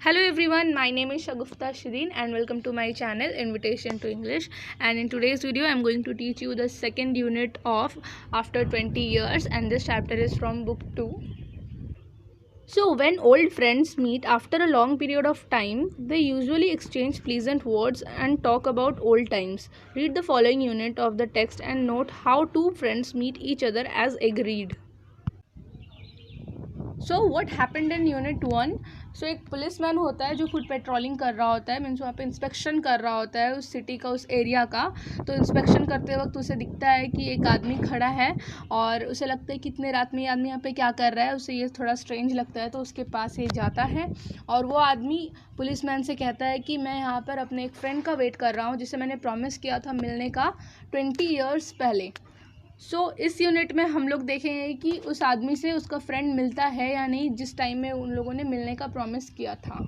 Hello everyone, my name is Shagufta Shireen and welcome to my channel Invitation to English. And in today's video I am going to teach you the second unit of After 20 Years, and this chapter is from book 2. So when old friends meet after a long period of time, they usually exchange pleasant words and talk about old times. Read the following unit of the text and note how two friends meet each other as agreed. So what happened in unit 1. सो एक policeman होता है जो खुद patrolling कर रहा होता है, means वहाँ पे इंस्पेक्शन कर रहा होता है उस सिटी का, उस एरिया का. तो इंस्पेक्शन करते वक्त उसे दिखता है कि एक आदमी खड़ा है और उसे लगता है कि इतने रात में ये आदमी यहाँ पे क्या कर रहा है. उसे ये थोड़ा स्ट्रेंज लगता है तो उसके पास ये जाता है और वो आदमी पुलिसमैन से कहता है कि मैं यहाँ पर अपने एक फ्रेंड का वेट कर रहा हूँ जिसे मैंने प्रॉमिस किया था मिलने का 20 ईयर्स पहले. इस यूनिट में हम लोग देखेंगे कि उस आदमी से उसका फ्रेंड मिलता है या नहीं जिस टाइम में उन लोगों ने मिलने का प्रॉमिस किया था.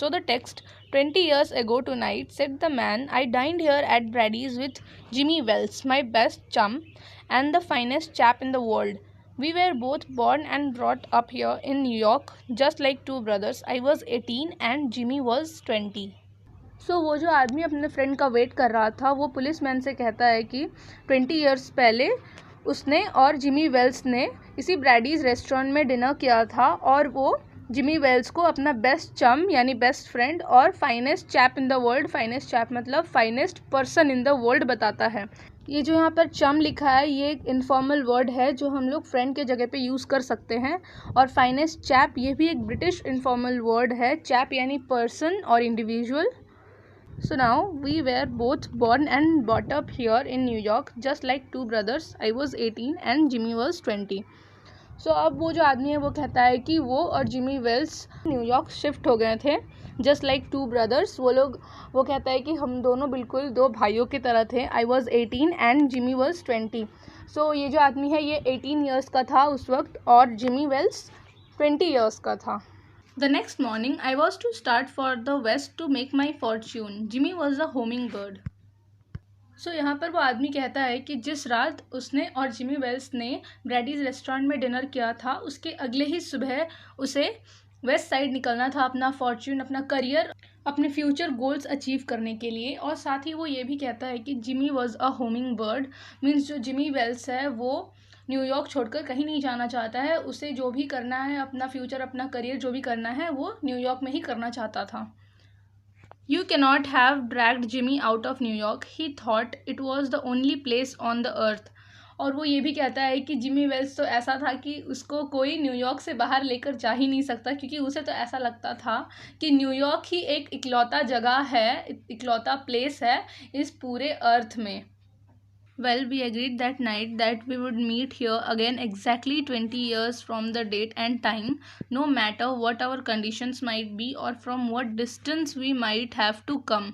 The text 20 years ago tonight, said the man, I dined here at Brady's with Jimmy Wells, my best chum and the finest chap in the world. We were both born and brought up here in New York, just like two brothers. I was 18 and Jimmy was 20. वो जो आदमी अपने friend का wait कर रहा था वो policeman से कहता है कि 20 ईयर्स पहले उसने और जिमी वेल्स ने इसी ब्रैडीज़ रेस्टोरेंट में डिनर किया था और वो जिमी वेल्स को अपना बेस्ट चम यानी बेस्ट फ्रेंड और finest chap in the world, finest chap मतलब finest person in the world बताता है. ये जो यहाँ पर चम लिखा है ये एक इनफॉर्मल वर्ड है जो हम लोग फ्रेंड के जगह पे यूज़ कर सकते हैं. और फाइनेस्ट चैप ये भी एक ब्रिटिश इनफॉर्मल वर्ड है. चैप यानी पर्सन और individual. So now we were both born and brought up here in New York, just like two brothers. I was 18 and Jimmy was 20. अब वो जो आदमी है वो कहता है कि वो और जिमी वेल्स न्यूयॉर्क शिफ्ट हो गए थे जस्ट लाइक टू ब्रदर्स. वो कहता है कि हम दोनों बिल्कुल दो भाइयों की तरह थे. I was 18 and Jimmy was 20. ये जो आदमी है ये 18 ईयर्स का था उस वक्त और जिमी वेल्स 20 ईयर्स का था. The next morning, I was to start for the west to make my fortune. Jimmy was a hummingbird. यहाँ पर वो आदमी कहता है कि जिस रात उसने और जिमी वेल्स ने ब्रैडीज़ रेस्टोरेंट में डिनर किया था उसके अगले ही सुबह उसे वेस्ट साइड निकलना था अपना फॉर्च्यून, अपना करियर, अपने फ्यूचर गोल्स अचीव करने के लिए. और साथ ही वो ये भी कहता है कि Jimmy was a homing bird, means जो जिमी वेल्स है वो न्यूयॉर्क छोड़कर कहीं नहीं जाना चाहता है. उसे जो भी करना है, अपना फ्यूचर, अपना करियर जो भी करना है वो न्यूयॉर्क में ही करना चाहता था. You cannot have dragged Jimmy out of New York, he thought it was the only place on the earth. और वो ये भी कहता है कि जिमी वेल्स तो ऐसा था कि उसको कोई न्यूयॉर्क से बाहर लेकर जा ही नहीं सकता, क्योंकि उसे तो ऐसा लगता था कि न्यूयॉर्क ही एक इकलौता जगह है, इकलौता प्लेस है इस पूरे अर्थ में. Well, we agreed that night that we would meet here again exactly 20 years from the date and time, no matter what our conditions might be or from what distance we might have to come.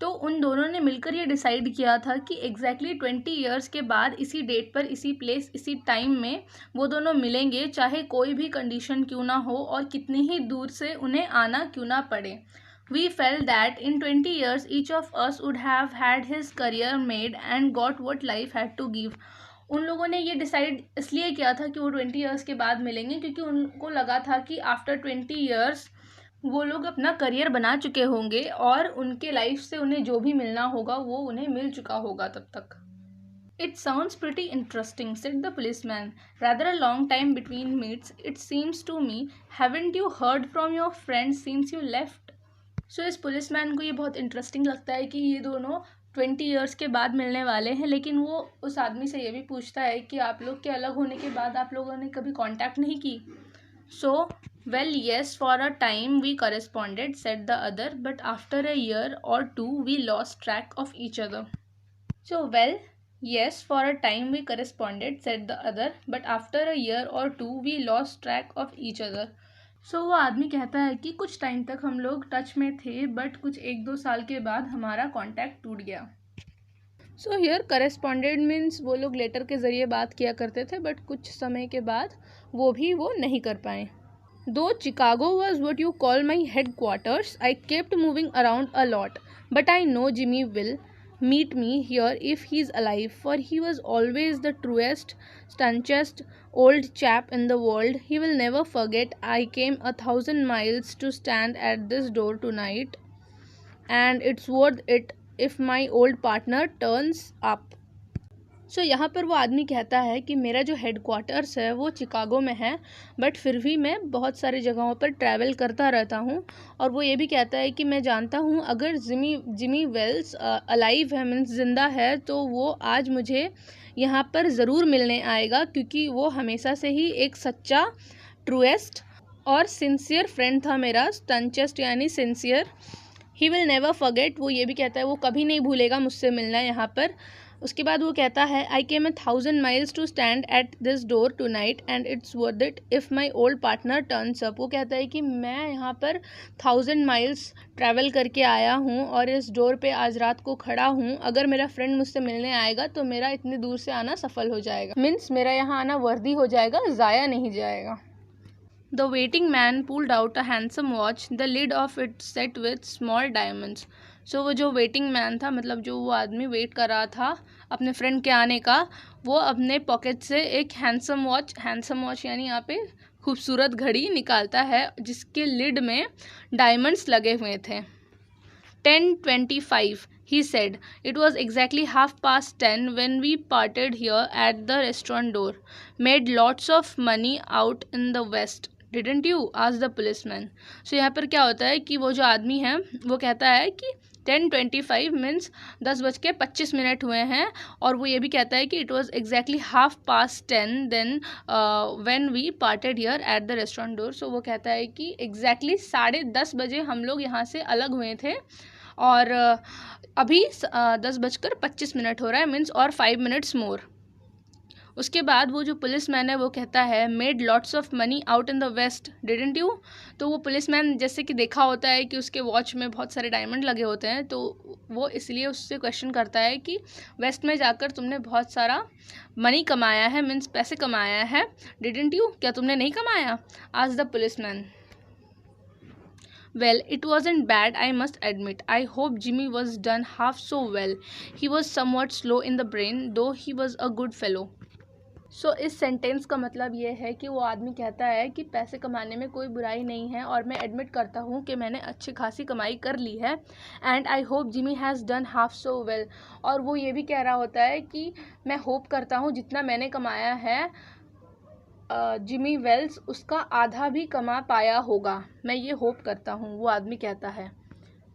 उन दोनों ने मिलकर ये decide किया था कि exactly 20 years के बाद इसी डेट पर, इसी प्लेस, इसी टाइम में वो दोनों मिलेंगे, चाहे कोई भी कंडीशन क्यों ना हो और कितनी ही दूर से उन्हें आना क्यों ना पड़े. We felt that in 20 years each of us would have had his career made and got what life had to give. उन लोगों ने ये डिसाइड इसलिए किया था कि वो 20 ईयर्स के बाद मिलेंगे क्योंकि उनको लगा था कि आफ्टर 20 ईयर्स वो लोग अपना करियर बना चुके होंगे और उनके लाइफ से उन्हें जो भी मिलना होगा वो उन्हें मिल चुका होगा तब तक. It sounds pretty interesting, said the policeman. Rather a long time between meets, it seems to me. Haven't you heard from your friends since you left? इस पुलिसमैन को ये बहुत इंटरेस्टिंग लगता है कि ये दोनों 20 ईयर्स के बाद मिलने वाले हैं, लेकिन वो उस आदमी से ये भी पूछता है कि आप लोग के अलग होने के बाद आप लोगों ने कभी कांटेक्ट नहीं की. Well yes for a time we corresponded, said the other, but after a year or two we lost track of each other. Well yes for a time we corresponded, said the other, but after a year or two we lost track of each other. वो आदमी कहता है कि कुछ time तक हम लोग touch में थे बट कुछ 1-2 साल के बाद हमारा कांटेक्ट टूट गया. हियर करेस्पॉन्डेड मीन्स वो लोग लेटर के ज़रिए बात किया करते थे बट कुछ समय के बाद वो नहीं कर पाए. दो Chicago was what you call my head quarters, I kept moving around a lot, but I know Jimmy will meet me here if he's alive, for he was always the truest, staunchest old chap in the world. He will never forget I came 1,000 miles to stand at this door tonight, and it's worth it if my old partner turns up. सो यहाँ पर वो आदमी कहता है कि मेरा जो head quarters है वो चिकागो में है, बट फिर भी मैं बहुत सारी जगहों पर ट्रैवल करता रहता हूँ। और वो ये भी कहता है कि मैं जानता हूँ अगर जिमी वेल्स अलाइव है, मीन्स ज़िंदा है, तो वो आज मुझे यहाँ पर ज़रूर मिलने आएगा, क्योंकि वो हमेशा से ही एक सच्चा, ट्रूएस्ट और सिंसियर फ्रेंड था मेरा। स्टंचेस्ट यानी sincere. He will never forget, वो ये भी कहता है वो कभी नहीं भूलेगा मुझसे मिलना यहाँ पर। उसके बाद वो कहता है I came 1,000 miles to stand at this door tonight and it's worth it if my old partner turns up. वो कहता है कि मैं यहाँ पर 1,000 miles ट्रैवल करके आया हूँ और इस डोर पे आज रात को खड़ा हूँ। अगर मेरा फ्रेंड मुझसे मिलने आएगा तो मेरा इतनी दूर से आना सफल हो जाएगा, मीन्स मेरा यहाँ आना वर्दी हो जाएगा, ज़ाया नहीं जाएगा। The waiting man pulled out a handsome watch, the lid of it set with small diamonds. So वो जो वेटिंग मैन था, मतलब जो वो आदमी वेट कर रहा था अपने फ्रेंड के आने का, वो अपने पॉकेट से एक हैंडसम वॉच यानी यहाँ पे खूबसूरत घड़ी निकालता है, जिसके लिड में डायमंड्स लगे हुए थे। 10:25, he said. It was exactly 10:30 when we parted here at the restaurant door. Made lots of money out in the West. Didn't you? asked the policeman. So यहाँ पर क्या होता है कि वो जो आदमी है वो कहता है कि 10:25 मीन्स 10:25 हुए हैं, और वो ये भी कहता है कि it was exactly 10:30 then when we parted here at the restaurant door. So वो कहता है कि एग्जैक्टली 10:30 बजे हम लोग यहाँ से अलग हुए थे, और अभी 10:25 हो रहा है, मीन्स और 5 मिनट्स मोर। उसके बाद वो जो पुलिसमैन है वो कहता है made lots of money out in the west, didn't you? तो वो पुलिसमैन जैसे कि देखा होता है कि उसके वॉच में बहुत सारे डायमंड लगे होते हैं, तो वो इसलिए उससे क्वेश्चन करता है कि वेस्ट में जाकर तुमने बहुत सारा मनी कमाया है, मीन्स पैसे कमाया है, डिडंट यू? क्या तुमने नहीं कमाया? Asked the policeman. Well, it wasn't bad, I must admit. I hope Jimmy was done half so well. He was somewhat slow in the brain, though he was a good fellow. सो इस sentence का मतलब ये है कि वो आदमी कहता है कि पैसे कमाने में कोई बुराई नहीं है, और मैं एडमिट करता हूँ कि मैंने अच्छी खासी कमाई कर ली है। And I hope Jimmy has done half so well, और वो ये भी कह रहा होता है कि मैं होप करता हूँ जितना मैंने कमाया है जिमी वेल्स उसका आधा भी कमा पाया होगा, मैं ये होप करता हूँ, वो आदमी कहता है।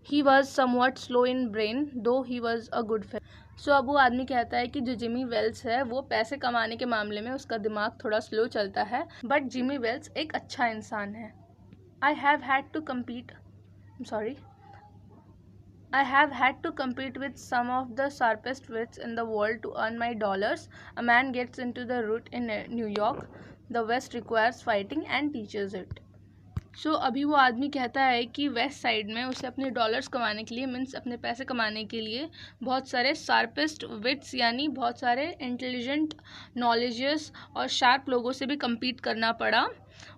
He was somewhat slow in brain though he was a good fellow. So अब वो आदमी कहता है कि जो जिमी वेल्स है वो पैसे कमाने के मामले में उसका दिमाग थोड़ा स्लो चलता है, बट जिमी वेल्स एक अच्छा इंसान है। I have had to compete with some of the sharpest wits in the world to earn my dollars. A man gets into the route in New York. The West requires fighting and teaches it. सो अभी वो आदमी कहता है कि waste side में उसे अपने dollars कमाने के लिए, मीन्स अपने पैसे कमाने के लिए, बहुत सारे शार्पेस्ट विट्स यानी बहुत सारे इंटेलिजेंट, नॉलेजियस और शार्प लोगों से भी कम्पीट करना पड़ा।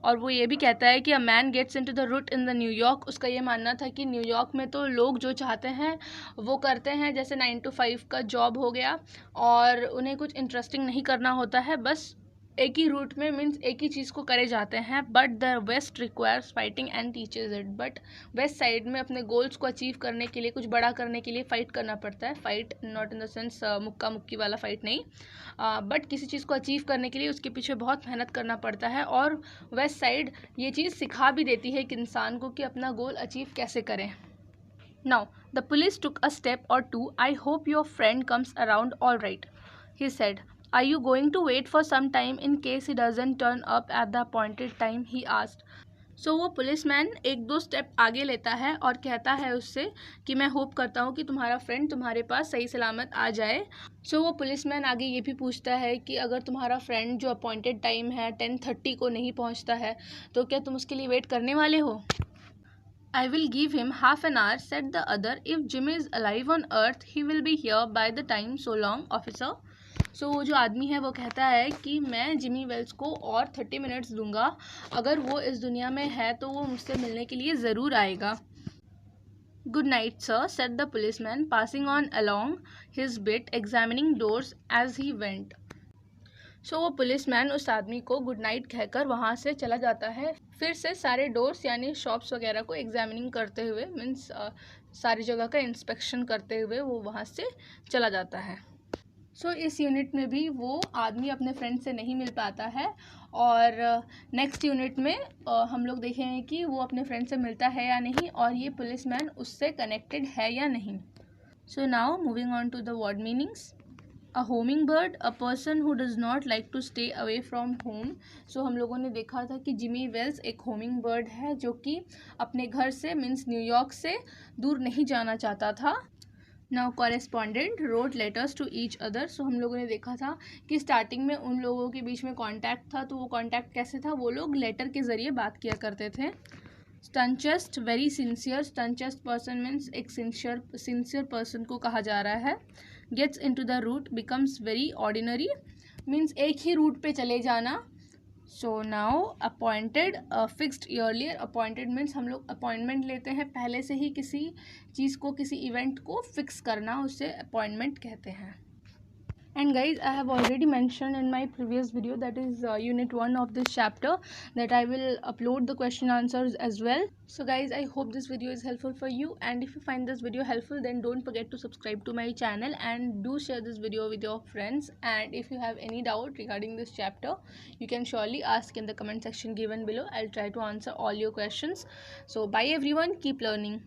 और वो ये भी कहता है कि a man gets into the route in the New York. उसका ये मानना था कि न्यूयॉर्क में तो लोग जो चाहते हैं वो करते हैं, जैसे 9 to 5 का जॉब हो गया, और उन्हें कुछ इंटरेस्टिंग नहीं करना होता है, बस एक ही रूट में, मीन्स एक ही चीज़ को करे जाते हैं। But the west requires fighting and teachers it. But west side में अपने गोल्स को अचीव करने के लिए, कुछ बड़ा करने के लिए फ़ाइट करना पड़ता है। Fight not in the sense मुक्का मुक्की वाला फ़ाइट नहीं, बट किसी चीज़ को अचीव करने के लिए उसके पीछे बहुत मेहनत करना पड़ता है। और वेस्ट साइड ये चीज़ सिखा भी देती है एक इंसान को कि अपना गोल अचीव कैसे करें। Now, the police took a step or two. I hope your friend comes around all right, he said. Are you going to wait for some time in case he doesn't turn up at the appointed time? He asked. सो वो policeman 1-2 step आगे लेता है और कहता है उससे कि मैं होप करता हूँ कि तुम्हारा फ्रेंड तुम्हारे पास सही सलामत आ जाए। सो वो पुलिसमैन आगे ये भी पूछता है कि अगर तुम्हारा फ्रेंड जो अपॉइंटेड टाइम है 10:30 को नहीं पहुँचता है तो क्या तुम उसके लिए वेट करने वाले हो? I will give him half an hour, said the other. If Jimmy is alive on earth, he will be here by the time. So long, officer. सो वो जो आदमी है वो कहता है कि मैं जिमी वेल्स को और 30 मिनट्स दूंगा, अगर वो इस दुनिया में है तो वो मुझसे मिलने के लिए ज़रूर आएगा। Good night, sir, said the policeman, passing on along his bit, examining doors as he went. सो वो पुलिसमैन उस आदमी को गुड नाइट कहकर वहाँ से चला जाता है, फिर से सारे डोर्स यानी शॉप्स वगैरह को एग्जामिनिंग करते हुए, मीन्स सारी जगह का इंस्पेक्शन करते हुए वो वहाँ से चला जाता है. सो इस यूनिट में भी वो आदमी अपने फ्रेंड से नहीं मिल पाता है, और नेक्स्ट यूनिट में हम लोग देखेंगे कि वो अपने फ्रेंड से मिलता है या नहीं, और ये पुलिसमैन उससे कनेक्टेड है या नहीं. So now moving on to the word meanings. A homing bird, a person who does not like to stay away from home. So हम लोगों ने देखा था कि जिमी वेल्स एक होमिंग बर्ड है जो कि अपने घर से मीन्स न्यूयॉर्क से दूर नहीं जाना चाहता था. Now correspondent wrote letters to each other. So हम लोगों ने देखा था कि स्टार्टिंग में उन लोगों के बीच में कॉन्टैक्ट था, तो वो कॉन्टैक्ट कैसे था, वो लोग लेटर के ज़रिए बात किया करते थे. Staunchest, very sincere. Staunchest person means एक सिंसियर पर्सन को कहा जा रहा है. Gets in to the route, becomes very ordinary, means एक ही रूट पे चले जाना. So now appointed, fixed yearly. Appointed means हम लोग अपॉइंटमेंट लेते हैं पहले से ही किसी चीज़ को, किसी इवेंट को फिक्स करना, उसे अपॉइंटमेंट कहते हैं. And guys, I have already mentioned in my previous video, that is unit 1 of this chapter, that I will upload the question answers as well. So guys, I hope this video is helpful for you, and if you find this video helpful, then don't forget to subscribe to my channel and do share this video with your friends. And if you have any doubt regarding this chapter, you can surely ask in the comment section given below. I'll try to answer all your questions. So bye everyone, keep learning.